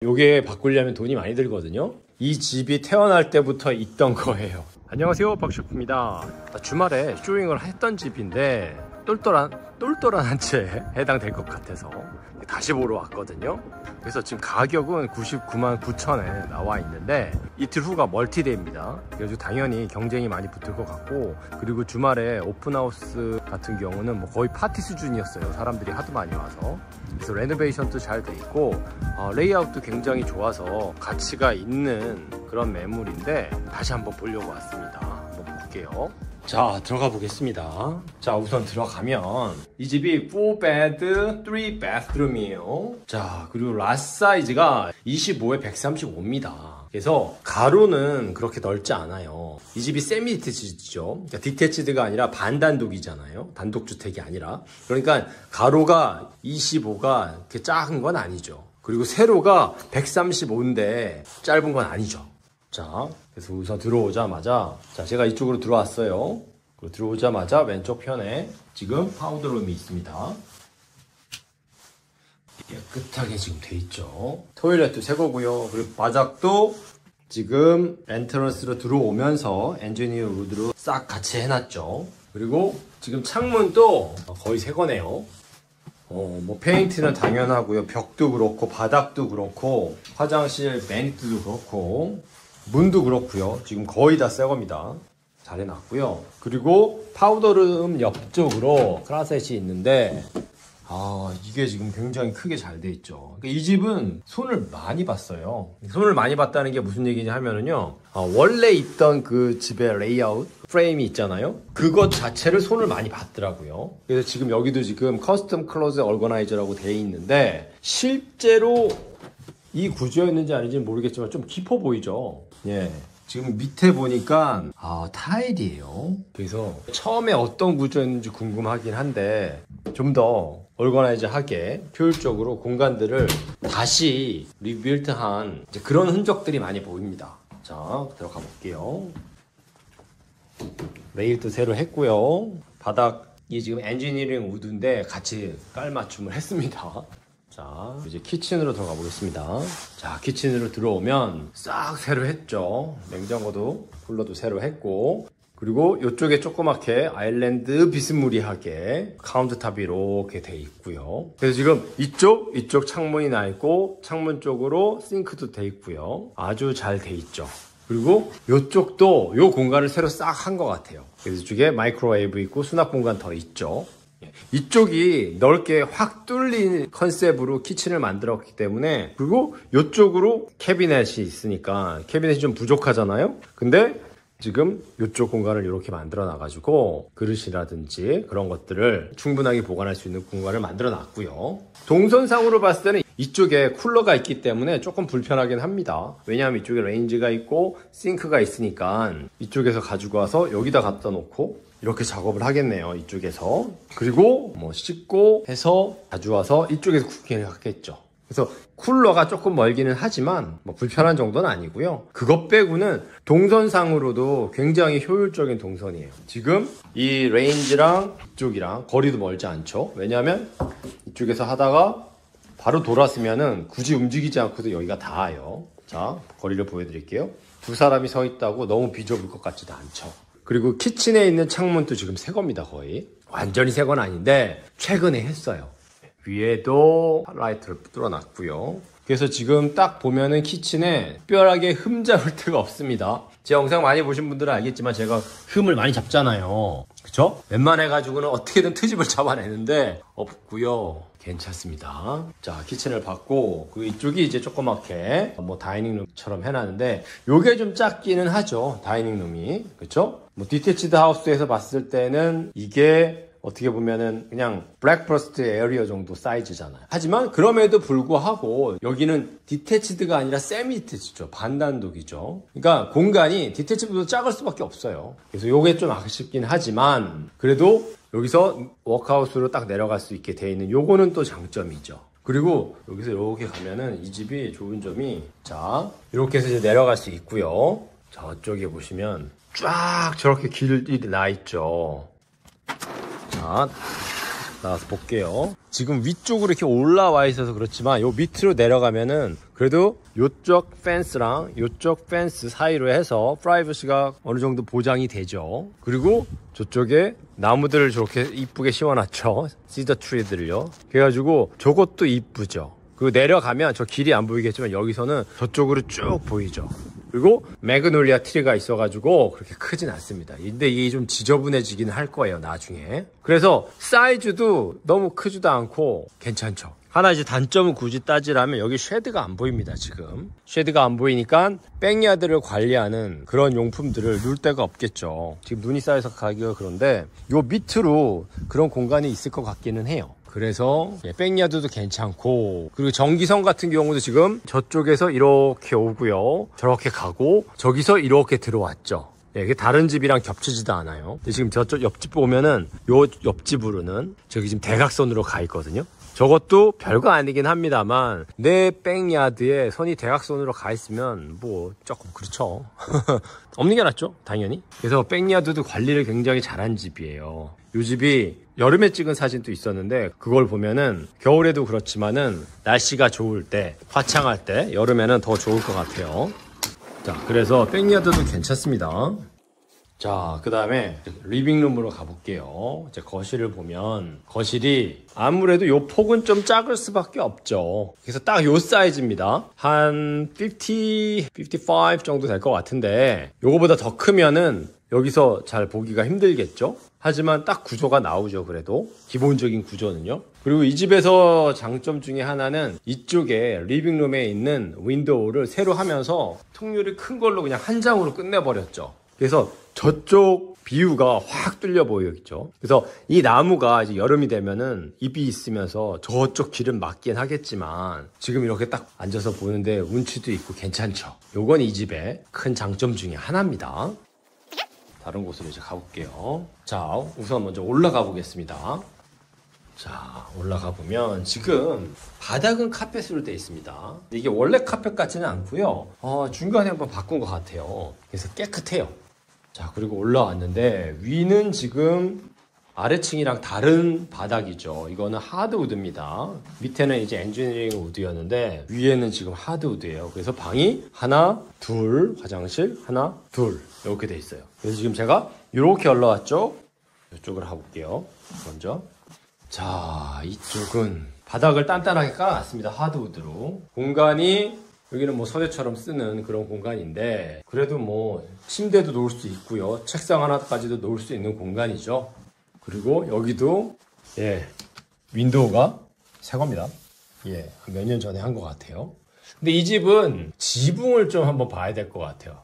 요게 바꾸려면 돈이 많이 들거든요. 이 집이 태어날 때부터 있던 거예요. 안녕하세요, 박셰프입니다. 주말에 쇼잉을 했던 집인데 똘똘한 한 채에 해당될 것 같아서 다시 보러 왔거든요. 그래서 지금 가격은 99만 9천에 나와 있는데 이틀 후가 멀티데이입니다. 그래서 당연히 경쟁이 많이 붙을 것 같고, 그리고 주말에 오픈하우스 같은 경우는 뭐 거의 파티 수준이었어요. 사람들이 하도 많이 와서. 그래서 레노베이션도 잘 돼 있고 레이아웃도 굉장히 좋아서 가치가 있는 그런 매물인데 다시 한번 보려고 왔습니다. 한번 볼게요. 자, 들어가 보겠습니다. 자, 우선 들어가면 이 집이 4bed 3bathroom이에요. 자, 그리고 라스 사이즈가 25에 135입니다. 그래서 가로는 그렇게 넓지 않아요. 이 집이 세미 디태치드죠. 그러니까 디태치드가 아니라 반단독이잖아요. 단독주택이 아니라. 그러니까 가로가 25가 그렇게 작은 건 아니죠. 그리고 세로가 135인데 짧은 건 아니죠. 자, 그래서 우선 들어오자마자, 자, 제가 이쪽으로 들어왔어요. 그리고 들어오자마자 왼쪽 편에 지금 파우더룸이 있습니다. 깨끗하게 지금 돼 있죠. 토일렛도 새 거고요. 그리고 바닥도 지금 엔트런스로 들어오면서 엔지니어 우드로 싹 같이 해놨죠. 그리고 지금 창문도 거의 새 거네요. 뭐 페인트는 당연하고요. 벽도 그렇고 바닥도 그렇고 화장실 벤트도 그렇고 문도 그렇고요. 지금 거의 다 새 겁니다. 잘 해놨고요. 그리고 파우더룸 옆쪽으로 클라셋이 있는데 이게 지금 굉장히 크게 잘 돼 있죠. 그러니까 이 집은 손을 많이 봤어요. 손을 많이 봤다는 게 무슨 얘기냐 하면은요, 원래 있던 그 집의 레이아웃 프레임이 있잖아요. 그것 자체를 손을 많이 봤더라고요. 그래서 지금 여기도 지금 커스텀 클로즈 얼거나이저라고 돼 있는데 실제로 이 구조였는지 아닌지는 모르겠지만 좀 깊어 보이죠. 예. 지금 밑에 보니까 타일이에요. 그래서 처음에 어떤 구조였는지 궁금하긴 한데 좀 더 얼거나이즈하게 효율적으로 공간들을 다시 리빌드한 그런 흔적들이 많이 보입니다. 자, 들어가 볼게요. 레일도 새로 했고요. 바닥이 지금 엔지니어링 우드인데 같이 깔맞춤을 했습니다. 자, 이제 키친으로 들어가 보겠습니다. 자, 키친으로 들어오면 싹 새로 했죠. 냉장고도 쿨러도 새로 했고, 그리고 이쪽에 조그맣게 아일랜드 비스무리하게 카운터탑이 이렇게 돼 있고요. 그래서 지금 이쪽 창문이 나 있고 창문 쪽으로 싱크도 돼 있고요. 아주 잘 돼 있죠. 그리고 이쪽도 이 공간을 새로 싹 한 것 같아요. 그래서 이쪽에 마이크로웨이브 있고 수납 공간 더 있죠. 이쪽이 넓게 확 뚫린 컨셉으로 키친을 만들었기 때문에, 그리고 이쪽으로 캐비넷이 있으니까 캐비넷이 좀 부족하잖아요. 근데 지금 이쪽 공간을 이렇게 만들어 놔가지고 그릇이라든지 그런 것들을 충분하게 보관할 수 있는 공간을 만들어 놨고요. 동선상으로 봤을 때는 이쪽에 쿨러가 있기 때문에 조금 불편하긴 합니다. 왜냐하면 이쪽에 레인지가 있고 싱크가 있으니까 이쪽에서 가지고 와서 여기다 갖다 놓고 이렇게 작업을 하겠네요. 이쪽에서. 그리고 뭐 씻고 해서 가져와서 이쪽에서 쿠킹을 하겠죠. 그래서 쿨러가 조금 멀기는 하지만 뭐 불편한 정도는 아니고요. 그것 빼고는 동선상으로도 굉장히 효율적인 동선이에요. 지금 이 레인지랑 이쪽이랑 거리도 멀지 않죠. 왜냐하면 이쪽에서 하다가 바로 돌았으면은 굳이 움직이지 않고도 여기가 닿아요. 자, 거리를 보여드릴게요. 두 사람이 서 있다고 너무 비좁을 것 같지도 않죠. 그리고 키친에 있는 창문도 지금 새 겁니다. 거의 완전히 새 건 아닌데 최근에 했어요. 위에도 라이트를 뚫어놨고요. 그래서 지금 딱 보면은 키친에 특별하게 흠 잡을 데가 없습니다. 제 영상 많이 보신 분들은 알겠지만 제가 흠을 많이 잡잖아요. 그쵸? 웬만해가지고는 어떻게든 트집을 잡아내는데 없고요. 괜찮습니다. 자, 키친을 봤고, 그 이쪽이 이제 조그맣게 뭐 다이닝룸처럼 해놨는데 요게 좀 작기는 하죠. 다이닝룸이. 그쵸? 뭐 디태치드 하우스에서 봤을 때는 이게 어떻게 보면은 그냥 브렉퍼스트 에리어 정도 사이즈잖아요. 하지만 그럼에도 불구하고 여기는 디태치드가 아니라 세미 디태치죠. 반단독이죠. 그러니까 공간이 디태치드보다 작을 수밖에 없어요. 그래서 요게 좀 아쉽긴 하지만 그래도 여기서 워크아웃으로 딱 내려갈 수 있게 돼 있는 요거는 또 장점이죠. 그리고 여기서 이렇게 가면은 이 집이 좋은 점이, 자, 이렇게 해서 이제 내려갈 수 있고요. 저쪽에 보시면 쫙 저렇게 길이 나 있죠. 자, 나와서 볼게요. 지금 위쪽으로 이렇게 올라와 있어서 그렇지만 요 밑으로 내려가면은 그래도 요쪽 펜스랑 요쪽 펜스 사이로 해서 프라이버시가 어느 정도 보장이 되죠. 그리고 저쪽에 나무들을 저렇게 이쁘게 심어놨죠. 시더 트리들을요. 그래가지고 저것도 이쁘죠. 그리고 내려가면 저 길이 안 보이겠지만 여기서는 저쪽으로 쭉 보이죠. 그리고 매그놀리아 트리가 있어가지고 그렇게 크진 않습니다. 근데 이게 좀 지저분해지긴 할 거예요, 나중에. 그래서 사이즈도 너무 크지도 않고 괜찮죠. 하나 이제 단점은 굳이 따지라면 여기 쉐드가 안 보입니다, 지금. 쉐드가 안 보이니까 백야드를 관리하는 그런 용품들을 놓을 데가 없겠죠. 지금 눈이 쌓여서 가기가 그런데 요 밑으로 그런 공간이 있을 것 같기는 해요. 그래서 백야드도 괜찮고, 그리고 전기선 같은 경우도 지금 저쪽에서 이렇게 오고요, 저렇게 가고 저기서 이렇게 들어왔죠. 이게 다른 집이랑 겹치지도 않아요. 근데 지금 저쪽 옆집 보면은 요 옆집으로는 저기 지금 대각선으로 가 있거든요. 저것도 별거 아니긴 합니다만 내 백야드에 선이 대각선으로 가 있으면 뭐 조금 그렇죠. 없는 게 낫죠, 당연히. 그래서 백야드도 관리를 굉장히 잘한 집이에요. 이 집이 여름에 찍은 사진도 있었는데 그걸 보면은 겨울에도 그렇지만은 날씨가 좋을 때, 화창할 때, 여름에는 더 좋을 것 같아요. 자, 그래서 백야드도 괜찮습니다. 자, 그 다음에 리빙룸으로 가볼게요. 이제 거실을 보면 거실이 아무래도 요 폭은 좀 작을 수밖에 없죠. 그래서 딱 요 사이즈입니다. 한 50, 55 정도 될 것 같은데 요거보다 더 크면은 여기서 잘 보기가 힘들겠죠. 하지만 딱 구조가 나오죠. 그래도 기본적인 구조는요. 그리고 이 집에서 장점 중에 하나는 이쪽에 리빙룸에 있는 윈도우를 새로 하면서 통유리 큰 걸로 그냥 한 장으로 끝내버렸죠. 그래서 저쪽 뷰가 확 뚫려 보이겠죠. 그래서 이 나무가 이제 여름이 되면은 잎이 있으면서 저쪽 길은 막긴 하겠지만 지금 이렇게 딱 앉아서 보는데 운치도 있고 괜찮죠. 요건 이 집의 큰 장점 중에 하나입니다. 다른 곳으로 이제 가볼게요. 자, 우선 먼저 올라가 보겠습니다. 자, 올라가 보면 지금 바닥은 카펫으로 되어 있습니다. 이게 원래 카펫 같지는 않고요. 중간에 한번 바꾼 것 같아요. 그래서 깨끗해요. 자, 그리고 올라왔는데 위는 지금 아래층이랑 다른 바닥이죠. 이거는 하드우드입니다. 밑에는 이제 엔지니어링 우드였는데 위에는 지금 하드우드예요. 그래서 방이 하나, 둘, 화장실 하나, 둘 이렇게 돼 있어요. 그래서 지금 제가 이렇게 올라왔죠. 이쪽으로 가볼게요. 먼저. 자, 이쪽은 바닥을 단단하게 깔아놨습니다. 하드우드로. 공간이 여기는 뭐 서재처럼 쓰는 그런 공간인데 그래도 뭐 침대도 놓을 수 있고요. 책상 하나까지도 놓을 수 있는 공간이죠. 그리고 여기도 윈도우가 새 겁니다. 몇 년 전에 한 것 같아요. 근데 이 집은 지붕을 좀 한번 봐야 될 것 같아요.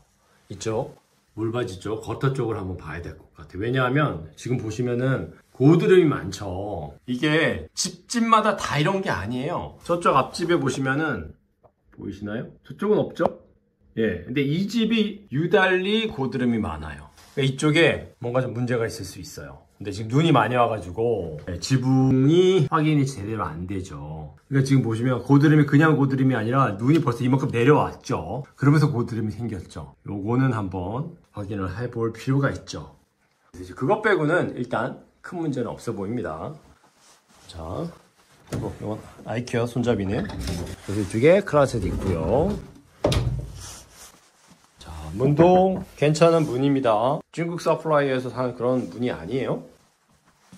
이쪽 물받이 쪽 겉터 쪽을 한번 봐야 될 것 같아요. 왜냐하면 지금 보시면은 고드름이 많죠. 이게 집집마다 다 이런 게 아니에요. 저쪽 앞집에 보시면은 보이시나요? 저쪽은 없죠? 근데 이 집이 유달리 고드름이 많아요. 그러니까 이쪽에 뭔가 좀 문제가 있을 수 있어요. 근데 지금 눈이 많이 와가지고 지붕이 확인이 제대로 안 되죠. 그러니까 지금 보시면 고드름이 그냥 고드름이 아니라 눈이 벌써 이만큼 내려왔죠. 그러면서 고드름이 생겼죠. 요거는 한번 확인을 해볼 필요가 있죠. 그래서 그것 빼고는 일단 큰 문제는 없어 보입니다. 자, 이건 아이케어 손잡이네요. 그래서 이쪽에 클라셋 있고요. 자, 문도 괜찮은 문입니다. 중국 서플라이에서 사는 그런 문이 아니에요.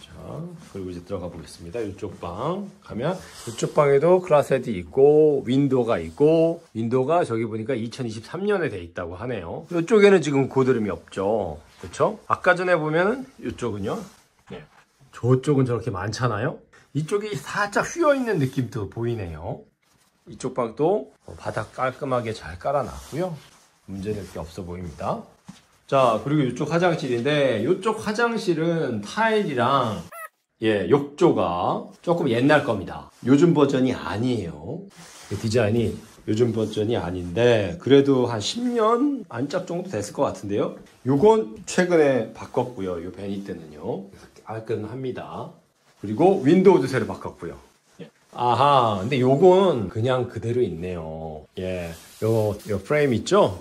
자, 그리고 이제 들어가 보겠습니다. 이쪽 방 가면 이쪽 방에도 클라셋이 있고 윈도우가 있고, 윈도우가 저기 보니까 2023년에 돼 있다고 하네요. 이쪽에는 지금 고드름이 없죠. 그렇죠? 아까 전에 보면은 이쪽은요. 저쪽은 저렇게 많잖아요. 이쪽이 살짝 휘어있는 느낌도 보이네요. 이쪽 방도 바닥 깔끔하게 잘 깔아놨고요. 문제될 게 없어 보입니다. 자, 그리고 이쪽 화장실인데 이쪽 화장실은 타일이랑 욕조가 조금 옛날 겁니다. 요즘 버전이 아니에요. 디자인이 요즘 버전이 아닌데 그래도 한 10년 안짝 정도 됐을 것 같은데요. 요건 최근에 바꿨고요. 요 베니트는요. 깔끔합니다. 그리고 윈도우도 새로 바꿨고요. 아하, 근데 요건 그냥 그대로 있네요. 요 프레임 있죠?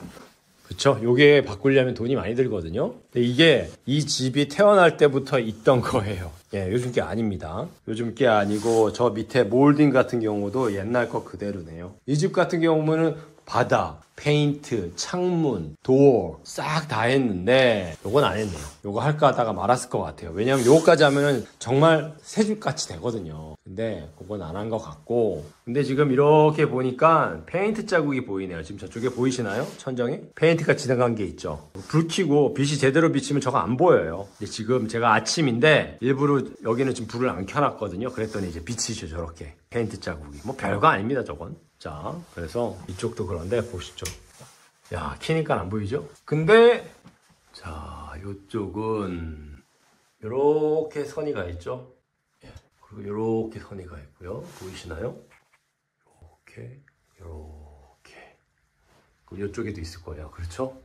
그쵸? 요게 바꾸려면 돈이 많이 들거든요. 근데 이게 이 집이 태어날 때부터 있던 거예요. 예, 요즘 게 아닙니다. 요즘 게 아니고 저 밑에 몰딩 같은 경우도 옛날 거 그대로네요. 이 집 같은 경우는 바닥, 페인트, 창문, 도어 싹 다 했는데 요건 안 했네요. 요거 할까 하다가 말았을 것 같아요. 왜냐면 요거까지 하면은 정말 새 집같이 되거든요. 근데 그건 안 한 것 같고, 근데 지금 이렇게 보니까 페인트 자국이 보이네요. 지금 저쪽에 보이시나요? 천정에 페인트가 지나간 게 있죠. 불 켜고 빛이 제대로 비치면 저거 안 보여요. 근데 지금 제가 아침인데 일부러 여기는 지금 불을 안 켜놨거든요. 그랬더니 이제 비치죠. 저렇게 페인트 자국이. 뭐 별거 아닙니다, 저건. 자, 그래서 이쪽도 그런데 보시죠. 야, 키니까 안 보이죠? 근데 자, 요쪽은 요렇게 선이 가 있죠? 예. 그리고 요렇게 선이 가 있고요. 보이시나요? 요렇게, 요렇게. 그리고 요쪽에도 있을 거예요. 그렇죠?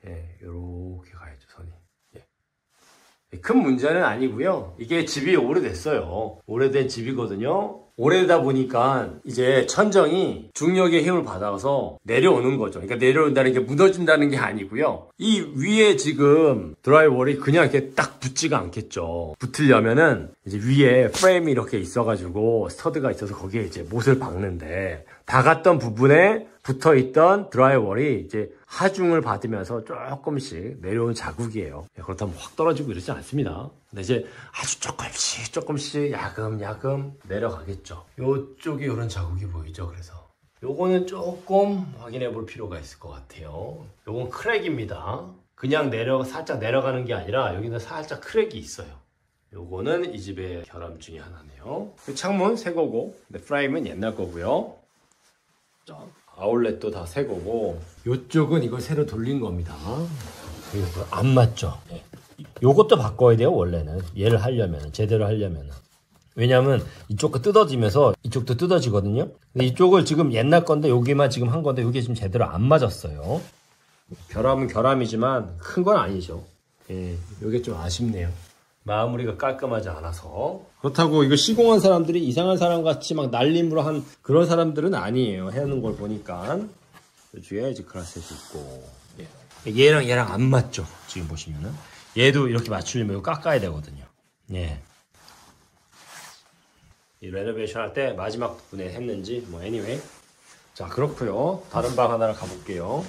예, 요렇게 가 있죠, 선이. 예. 큰 문제는 아니고요. 이게 집이 오래됐어요. 오래된 집이거든요. 오래되다 보니까 이제 천정이 중력의 힘을 받아서 내려오는 거죠. 그러니까 내려온다는 게 무너진다는 게 아니고요. 이 위에 지금 드라이월이 그냥 이렇게 딱 붙지가 않겠죠. 붙으려면은 이제 위에 프레임이 이렇게 있어가지고 스터드가 있어서 거기에 이제 못을 박는데, 닿았던 부분에 붙어있던 드라이월이 이제 하중을 받으면서 조금씩 내려온 자국이에요. 그렇다면 확 떨어지고 이러지 않습니다. 근데 이제 아주 조금씩 야금야금 내려가겠죠. 요쪽에 이런 자국이 보이죠. 그래서 요거는 조금 확인해 볼 필요가 있을 것 같아요. 요건 크랙입니다. 그냥 살짝 내려가는 게 아니라 여기는 살짝 크랙이 있어요. 요거는 이 집의 결함 중에 하나네요. 창문 새 거고, 근데 프레임은 옛날 거고요. 아울렛도 다 새 거고, 요쪽은 이걸 새로 돌린 겁니다. 이거 안 맞죠? 네. 요것도 바꿔야 돼요. 원래는 얘를 하려면, 제대로 하려면. 왜냐면 이쪽 거 뜯어지면서 이쪽도 뜯어지거든요. 근데 이쪽을 지금 옛날 건데 여기만 지금 한 건데 이게 지금 제대로 안 맞았어요. 결함은 결함이지만 큰 건 아니죠. 예, 요게 좀 아쉽네요. 마무리가 깔끔하지 않아서. 그렇다고 이거 시공한 사람들이 이상한 사람 같이 막 날림으로 한 그런 사람들은 아니에요. 해놓은 걸 보니까. 요쪽에 이제 글라스도 있고. 예. 얘랑 안 맞죠. 지금 보시면은. 얘도 이렇게 맞추려면 이거 깎아야 되거든요. 예. 이 레노베이션 할 때 마지막 부분에 했는지, 뭐, anyway. 자, 그렇고요. 다른 방 하나를 가볼게요.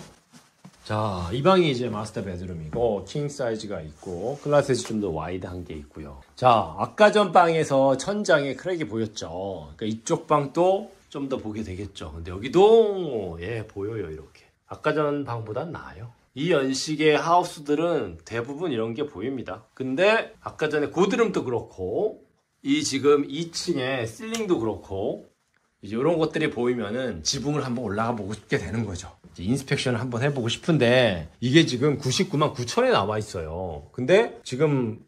자, 이 방이 이제 마스터 베드룸이고, 킹 사이즈가 있고, 클라스에서 좀 더 와이드한 게 있고요. 자, 아까 전 방에서 천장에 크랙이 보였죠. 그러니까 이쪽 방도 좀 더 보게 되겠죠. 근데 여기도, 예, 보여요, 이렇게. 아까 전 방보단 나아요. 이 연식의 하우스들은 대부분 이런 게 보입니다. 근데 아까 전에 고드름도 그렇고, 이 지금 2층에 실링도 그렇고, 이제 이런 것들이 보이면은 지붕을 한번 올라가 보고 싶게 되는 거죠. 이제 인스펙션을 한번 해보고 싶은데, 이게 지금 99만 9천에 나와 있어요. 근데 지금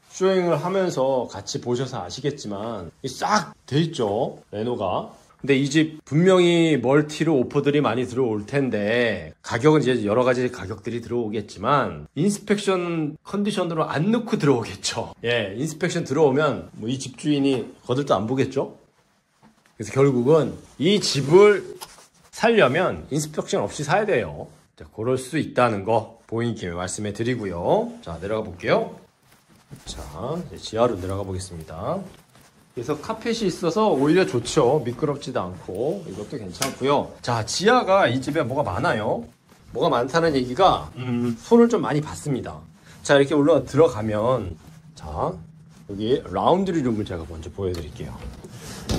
쇼잉을 하면서 같이 보셔서 아시겠지만 싹 돼 있죠, 레노가. 근데 이 집 분명히 멀티로 오퍼들이 많이 들어올 텐데, 가격은 이제 여러 가지 가격들이 들어오겠지만 인스펙션 컨디션으로 안 넣고 들어오겠죠. 예, 인스펙션 들어오면 뭐 이 집주인이 거들떠 안 보겠죠. 그래서 결국은 이 집을 살려면 인스펙션 없이 사야 돼요. 자, 그럴 수 있다는 거 보인 김에 말씀해 드리고요. 자, 내려가 볼게요. 자, 이제 지하로 내려가 보겠습니다. 그래서 카펫이 있어서 오히려 좋죠. 미끄럽지도 않고. 이것도 괜찮고요. 자, 지하가 이 집에 뭐가 많아요. 뭐가 많다는 얘기가 손을 좀 많이 봤습니다. 자, 이렇게 올라가 들어가면, 자, 여기 라운드리 룸을 제가 먼저 보여드릴게요.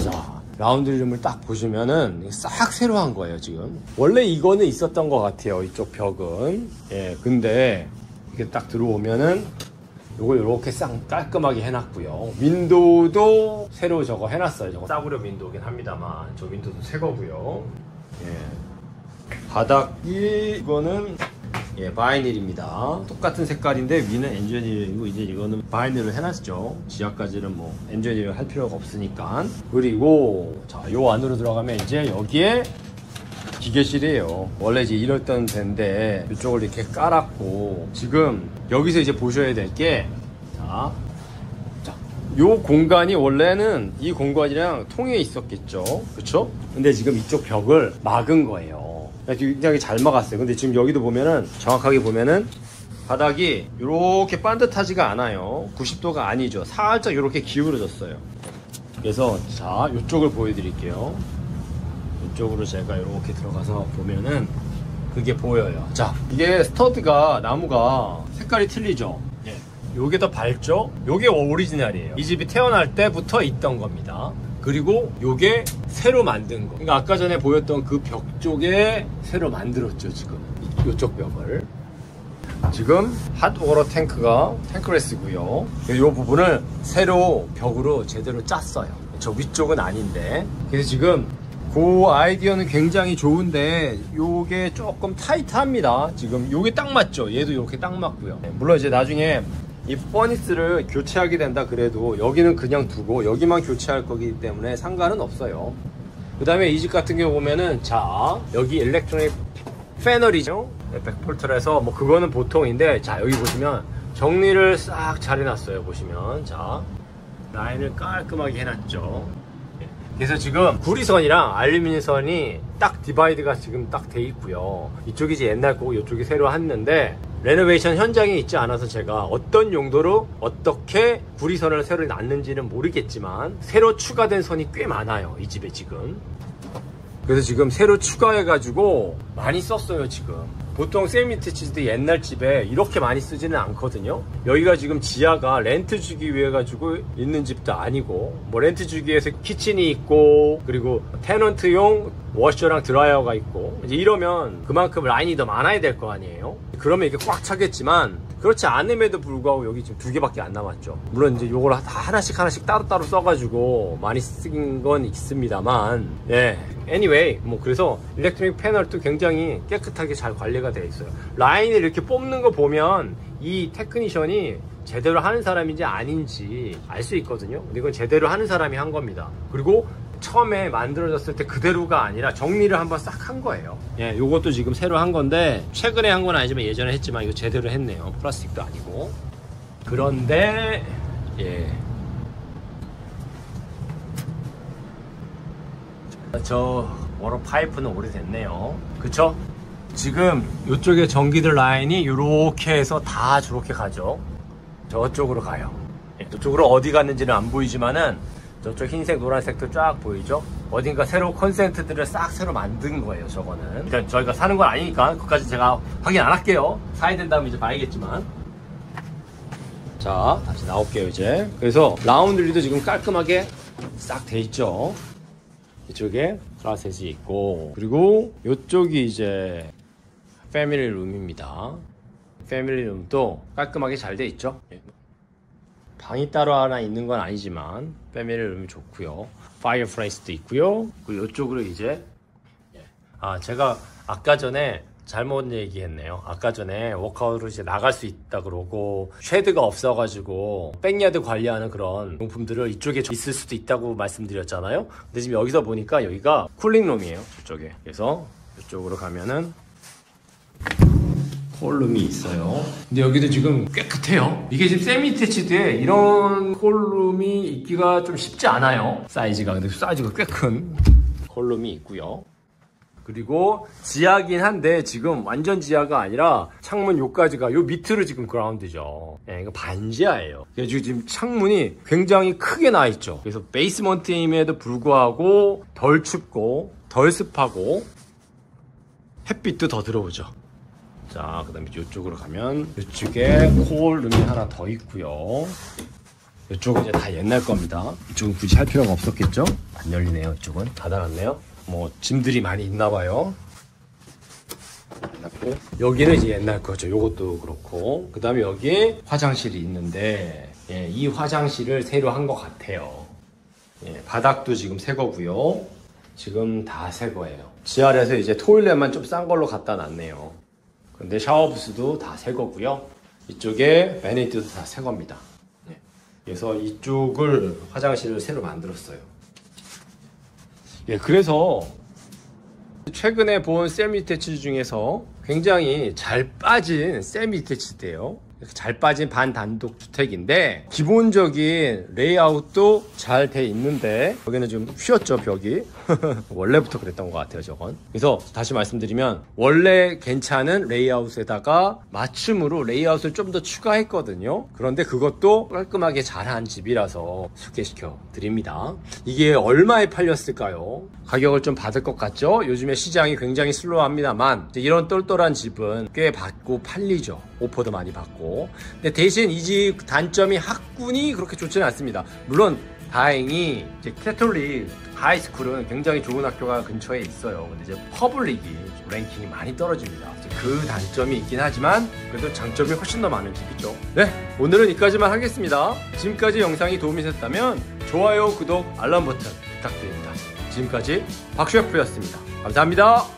자, 라운드리 룸을 딱 보시면은 싹 새로 한 거예요. 지금 원래 이거는 있었던 것 같아요. 이쪽 벽은. 예, 근데 이게 딱 들어오면은 요걸 이렇게 싹 깔끔하게 해놨고요. 윈도우도 새로 저거 해놨어요. 저거 싸구려 윈도우긴 합니다만 저 윈도우도 새 거고요. 예. 바닥이 이거는 예, 바이닐입니다. 똑같은 색깔인데 위는 엔지니어링이고 이제 이거는 바이닐을 해놨죠. 지하까지는 뭐 엔지니어 할 필요가 없으니까. 그리고 자, 요 안으로 들어가면 이제 여기에 기계실이에요. 원래 이제 이랬던 데인데 이쪽을 이렇게 깔았고, 지금 여기서 이제 보셔야 될 게, 자, 요 공간이 원래는 이 공간이랑 통해 있었겠죠. 그쵸? 근데 지금 이쪽 벽을 막은 거예요. 굉장히 잘 막았어요. 근데 지금 여기도 보면은 정확하게 보면은 바닥이 이렇게 반듯하지가 않아요. 90도가 아니죠. 살짝 이렇게 기울어졌어요. 그래서 자, 이쪽을 보여드릴게요. 이쪽으로 제가 이렇게 들어가서 보면은 그게 보여요. 자, 이게 스터드가 나무가 색깔이 틀리죠. 예. 요게 더 밝죠? 요게 오리지널이에요. 이 집이 태어날 때부터 있던 겁니다. 그리고 요게 새로 만든 거. 그러니까 아까 전에 보였던 그 벽 쪽에 새로 만들었죠, 지금. 요쪽 벽을. 지금 핫워터 탱크가 탱크레스고요. 이 부분을 새로 벽으로 제대로 짰어요. 저 위쪽은 아닌데. 그래서 지금 그 아이디어는 굉장히 좋은데 요게 조금 타이트합니다. 지금 요게 딱 맞죠? 얘도 이렇게 딱 맞고요. 물론 이제 나중에 이 퍼니스를 교체하게 된다 그래도 여기는 그냥 두고 여기만 교체할 거기 때문에 상관은 없어요. 그 다음에 이 집 같은 경우 보면은 자, 여기 일렉트로닉 패널이죠. 100V라서 뭐 그거는 보통인데, 자, 여기 보시면 정리를 싹 잘 해놨어요. 보시면 자, 라인을 깔끔하게 해놨죠. 그래서 지금 구리선이랑 알루미늄 선이 딱 디바이드가 지금 딱 돼 있고요. 이쪽이 이제 옛날 거고 이쪽이 새로 했는데, 레노베이션 현장에 있지 않아서 제가 어떤 용도로 어떻게 구리선을 새로 놨는지는 모르겠지만 새로 추가된 선이 꽤 많아요, 이 집에 지금. 그래서 지금 새로 추가해가지고 많이 썼어요. 지금 보통 세미티치드 옛날 집에 이렇게 많이 쓰지는 않거든요. 여기가 지금 지하가 렌트 주기 위해 가지고 있는 집도 아니고, 뭐 렌트 주기 위해서 키친이 있고 그리고 테넌트용 워셔랑 드라이어가 있고, 이제 이러면 그만큼 라인이 더 많아야 될 거 아니에요. 그러면 이게 꽉 차겠지만 그렇지 않음에도 불구하고 여기 지금 2개밖에 안 남았죠. 물론 이제 요걸 하나씩 따로따로 써가지고 많이 쓰긴 건 있습니다만, 예, anyway, 뭐 그래서 일렉트로닉 패널도 굉장히 깨끗하게 잘 관리가 되어 있어요. 라인을 이렇게 뽑는 거 보면 이 테크니션이 제대로 하는 사람인지 아닌지 알 수 있거든요. 근데 이건 제대로 하는 사람이 한 겁니다. 그리고 처음에 만들어졌을 때 그대로가 아니라 정리를 한번 싹 한 거예요. 예, 요것도 지금 새로 한 건데 최근에 한 건 아니지만 예전에 했지만 이거 제대로 했네요. 플라스틱도 아니고. 그런데 예, 저 워터 파이프는 오래됐네요. 그쵸? 지금 이쪽에 전기들 라인이 이렇게 해서 다 저렇게 가죠. 저쪽으로 가요. 예, 저쪽으로 어디 갔는지는 안 보이지만은 저쪽 흰색 노란색도 쫙 보이죠? 어딘가 새로 콘센트들을 싹 새로 만든 거예요. 저거는 일단 저희가 사는 건 아니니까 그것까지 제가 확인 안 할게요. 사야 된다면 이제 봐야겠지만. 자, 다시 나올게요. 이제 그래서 라운드리도 지금 깔끔하게 싹 돼 있죠. 이쪽에 클라셋이 있고, 그리고 이쪽이 이제 패밀리 룸입니다. 패밀리 룸도 깔끔하게 잘 돼 있죠. 방이 따로 하나 있는 건 아니지만 패밀리 룸이 좋고요. 파이어플레이스도 있고요. 그리고 이쪽으로 이제 제가 아까 전에 잘못 얘기했네요. 아까 전에 워크아웃으로 이제 나갈 수 있다 그러고 쉐드가 없어가지고 백야드 관리하는 그런 용품들을 이쪽에 있을 수도 있다고 말씀드렸잖아요. 근데 지금 여기서 보니까 여기가 쿨링룸이에요. 저쪽에. 그래서 이쪽으로 가면은 콜룸이 있어요. 근데 여기도 지금 깨끗해요. 이게 지금 세미태치드에 이런 콜룸이 있기가 좀 쉽지 않아요. 사이즈가. 근데 사이즈가 꽤 큰 콜룸이 있고요. 그리고 지하긴 한데 지금 완전 지하가 아니라 창문 요까지가 요 밑으로 지금 그라운드죠. 예, 이거 반지하예요. 그래서 지금 창문이 굉장히 크게 나 있죠. 그래서 베이스먼트임에도 불구하고 덜 춥고 덜 습하고 햇빛도 더 들어오죠. 자, 그 다음에 이쪽으로 가면 이쪽에 콜룸이 하나 더 있고요. 이쪽은 이제 다 옛날 겁니다. 이쪽은 굳이 할 필요가 없었겠죠? 안 열리네요. 이쪽은 닫아놨네요. 뭐 짐들이 많이 있나봐요. 여기는 이제 옛날 거죠. 요것도 그렇고. 그 다음에 여기에 화장실이 있는데, 예, 이 화장실을 새로 한 것 같아요. 예, 바닥도 지금 새 거고요. 지금 다 새 거예요. 지하에서 이제 토일렛만 좀 싼 걸로 갖다 놨네요. 근데 샤워 부스도 다 새 거고요. 이쪽에 베네이트도 다 새 겁니다. 네. 그래서 이쪽을 화장실을 새로 만들었어요. 예, 그래서 최근에 본 세미태치드 중에서 굉장히 잘 빠진 세미태치드예요. 이렇게 잘 빠진 반단독 주택인데 기본적인 레이아웃도 잘 돼 있는데 여기는 좀 휘었죠, 벽이. 원래부터 그랬던 것 같아요, 저건. 그래서 다시 말씀드리면 원래 괜찮은 레이아웃에다가 맞춤으로 레이아웃을 좀 더 추가했거든요. 그런데 그것도 깔끔하게 잘한 집이라서 소개시켜 드립니다. 이게 얼마에 팔렸을까요? 가격을 좀 받을 것 같죠? 요즘에 시장이 굉장히 슬로우합니다만 이런 똘똘한 집은 꽤 받고 팔리죠. 오퍼도 많이 받고. 근데 대신 이 집 단점이 학군이 그렇게 좋지는 않습니다. 물론 다행히 이제 캐톨릭 하이스쿨은 굉장히 좋은 학교가 근처에 있어요. 근데 이제 퍼블릭이 랭킹이 많이 떨어집니다. 이제 그 단점이 있긴 하지만 그래도 장점이 훨씬 더 많은 집이죠. 네, 오늘은 여기까지만 하겠습니다. 지금까지 영상이 도움이 됐다면 좋아요, 구독, 알람 버튼 부탁드립니다. 지금까지 박셰프였습니다. 감사합니다.